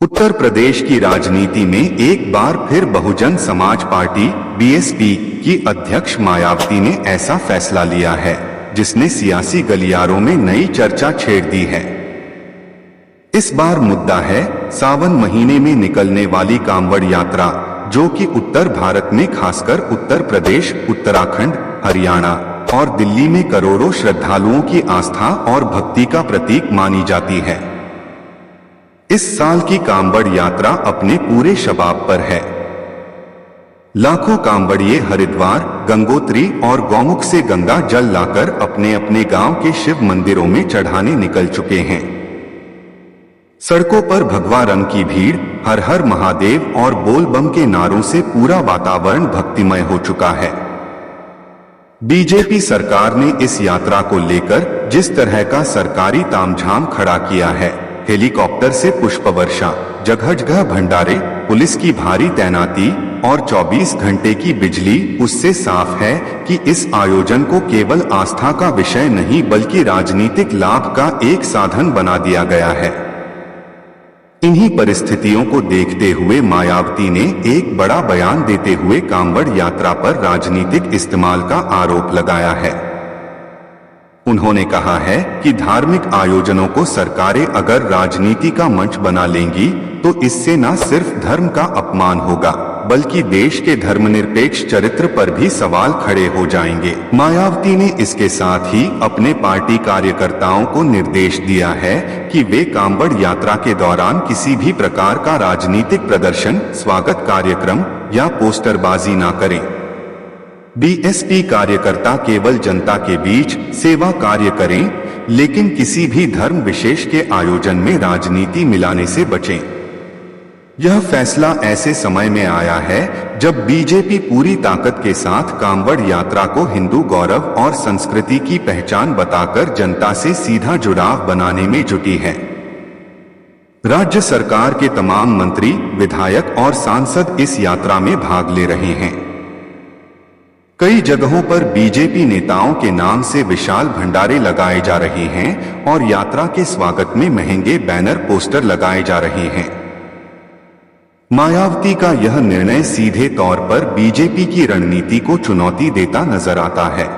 उत्तर प्रदेश की राजनीति में एक बार फिर बहुजन समाज पार्टी बीएसपी की अध्यक्ष मायावती ने ऐसा फैसला लिया है जिसने सियासी गलियारों में नई चर्चा छेड़ दी है। इस बार मुद्दा है सावन महीने में निकलने वाली कांवड़ यात्रा, जो कि उत्तर भारत में खासकर उत्तर प्रदेश, उत्तराखंड, हरियाणा और दिल्ली में करोड़ों श्रद्धालुओं की आस्था और भक्ति का प्रतीक मानी जाती है। इस साल की कांवड़ यात्रा अपने पूरे शबाब पर है। लाखों कांवड़िए हरिद्वार, गंगोत्री और गौमुख से गंगा जल लाकर अपने अपने गांव के शिव मंदिरों में चढ़ाने निकल चुके हैं। सड़कों पर भगवा रंग की भीड़, हर हर महादेव और बोल बम के नारों से पूरा वातावरण भक्तिमय हो चुका है। बीजेपी सरकार ने इस यात्रा को लेकर जिस तरह का सरकारी तामझाम खड़ा किया है, हेलीकॉप्टर से पुष्प वर्षा, जगह जगह भंडारे, पुलिस की भारी तैनाती और 24 घंटे की बिजली, उससे साफ है कि इस आयोजन को केवल आस्था का विषय नहीं बल्कि राजनीतिक लाभ का एक साधन बना दिया गया है। इन्हीं परिस्थितियों को देखते हुए मायावती ने एक बड़ा बयान देते हुए कांवड़ यात्रा पर राजनीतिक इस्तेमाल का आरोप लगाया है। उन्होंने कहा है कि धार्मिक आयोजनों को सरकारें अगर राजनीति का मंच बना लेंगी तो इससे न सिर्फ धर्म का अपमान होगा बल्कि देश के धर्मनिरपेक्ष चरित्र पर भी सवाल खड़े हो जाएंगे। मायावती ने इसके साथ ही अपने पार्टी कार्यकर्ताओं को निर्देश दिया है कि वे कांवड़ यात्रा के दौरान किसी भी प्रकार का राजनीतिक प्रदर्शन, स्वागत कार्यक्रम या पोस्टरबाजी न करें। बीएसपी कार्यकर्ता केवल जनता के बीच सेवा कार्य करें, लेकिन किसी भी धर्म विशेष के आयोजन में राजनीति मिलाने से बचें। यह फैसला ऐसे समय में आया है जब बीजेपी पूरी ताकत के साथ कांवड़ यात्रा को हिंदू गौरव और संस्कृति की पहचान बताकर जनता से सीधा जुड़ाव बनाने में जुटी है। राज्य सरकार के तमाम मंत्री, विधायक और सांसद इस यात्रा में भाग ले रहे हैं। कई जगहों पर बीजेपी नेताओं के नाम से विशाल भंडारे लगाए जा रहे हैं और यात्रा के स्वागत में महंगे बैनर, पोस्टर लगाए जा रहे हैं। मायावती का यह निर्णय सीधे तौर पर बीजेपी की रणनीति को चुनौती देता नजर आता है।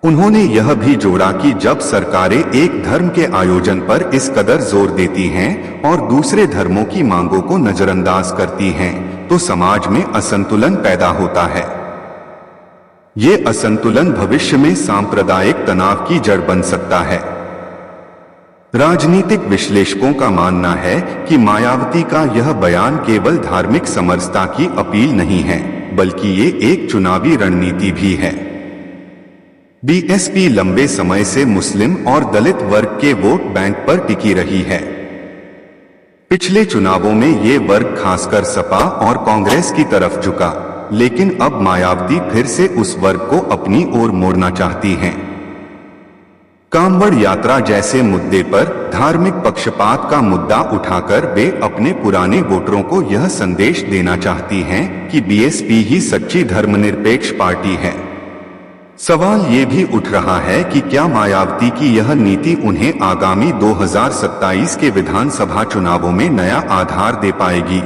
उन्होंने यह भी जोड़ा कि जब सरकारें एक धर्म के आयोजन पर इस कदर जोर देती हैं और दूसरे धर्मों की मांगों को नजरअंदाज करती हैं, तो समाज में असंतुलन पैदा होता है। ये असंतुलन भविष्य में सांप्रदायिक तनाव की जड़ बन सकता है। राजनीतिक विश्लेषकों का मानना है कि मायावती का यह बयान केवल धार्मिक समरसता की अपील नहीं है, बल्कि ये एक चुनावी रणनीति भी है। बीएसपी लंबे समय से मुस्लिम और दलित वर्ग के वोट बैंक पर टिकी रही है। पिछले चुनावों में ये वर्ग खासकर सपा और कांग्रेस की तरफ झुका, लेकिन अब मायावती फिर से उस वर्ग को अपनी ओर मोड़ना चाहती हैं। कांवड़ यात्रा जैसे मुद्दे पर धार्मिक पक्षपात का मुद्दा उठाकर वे अपने पुराने वोटरों को यह संदेश देना चाहती हैं कि बीएसपी ही सच्ची धर्मनिरपेक्ष पार्टी है। सवाल ये भी उठ रहा है कि क्या मायावती की यह नीति उन्हें आगामी 2027 के विधानसभा चुनावों में नया आधार दे पाएगी।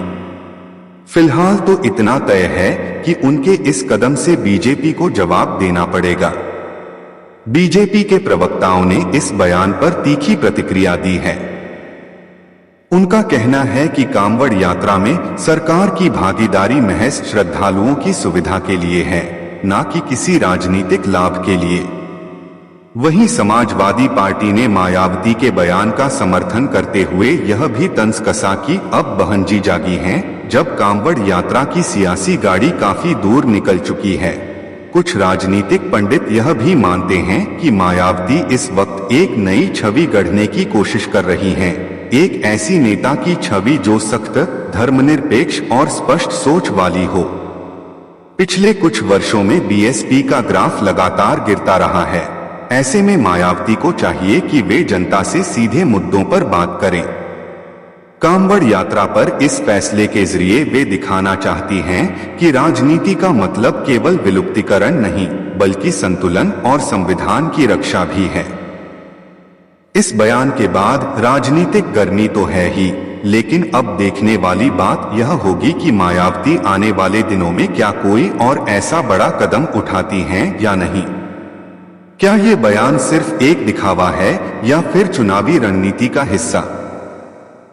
फिलहाल तो इतना तय है कि उनके इस कदम से बीजेपी को जवाब देना पड़ेगा। बीजेपी के प्रवक्ताओं ने इस बयान पर तीखी प्रतिक्रिया दी है। उनका कहना है कि कांवड़ यात्रा में सरकार की भागीदारी महज श्रद्धालुओं की सुविधा के लिए है, न कि किसी राजनीतिक लाभ के लिए। वहीं समाजवादी पार्टी ने मायावती के बयान का समर्थन करते हुए यह भी तंज कसा कि अब बहनजी जागी हैं, जब कांवड़ यात्रा की सियासी गाड़ी काफी दूर निकल चुकी है। कुछ राजनीतिक पंडित यह भी मानते हैं कि मायावती इस वक्त एक नई छवि गढ़ने की कोशिश कर रही हैं, एक ऐसी नेता की छवि जो सख्त, धर्मनिरपेक्ष और स्पष्ट सोच वाली हो। पिछले कुछ वर्षों में बीएसपी का ग्राफ लगातार गिरता रहा है। ऐसे में मायावती को चाहिए कि वे जनता से सीधे मुद्दों पर बात करें। कांवड़ यात्रा पर इस फैसले के जरिए वे दिखाना चाहती हैं कि राजनीति का मतलब केवल विलुप्तीकरण नहीं, बल्कि संतुलन और संविधान की रक्षा भी है। इस बयान के बाद राजनीतिक गर्मी तो है ही, लेकिन अब देखने वाली बात यह होगी कि मायावती आने वाले दिनों में क्या कोई और ऐसा बड़ा कदम उठाती हैं या नहीं। क्या ये बयान सिर्फ एक दिखावा है या फिर चुनावी रणनीति का हिस्सा?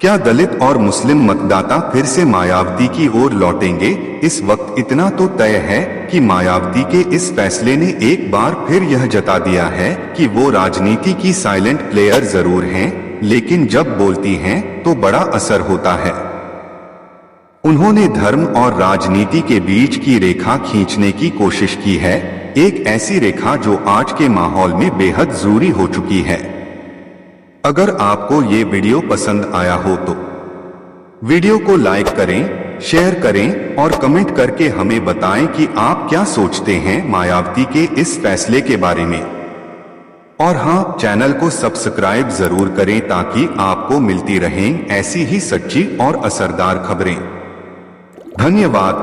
क्या दलित और मुस्लिम मतदाता फिर से मायावती की ओर लौटेंगे? इस वक्त इतना तो तय है कि मायावती के इस फैसले ने एक बार फिर यह जता दिया है कि वो राजनीति की साइलेंट प्लेयर जरूर हैं, लेकिन जब बोलती हैं तो बड़ा असर होता है। उन्होंने धर्म और राजनीति के बीच की रेखा खींचने की कोशिश की है, एक ऐसी रेखा जो आज के माहौल में बेहद जरूरी हो चुकी है। अगर आपको ये वीडियो पसंद आया हो तो वीडियो को लाइक करें, शेयर करें और कमेंट करके हमें बताएं कि आप क्या सोचते हैं मायावती के इस फैसले के बारे में। और हाँ, चैनल को सब्सक्राइब जरूर करें ताकि आपको मिलती रहें ऐसी ही सच्ची और असरदार खबरें। धन्यवाद।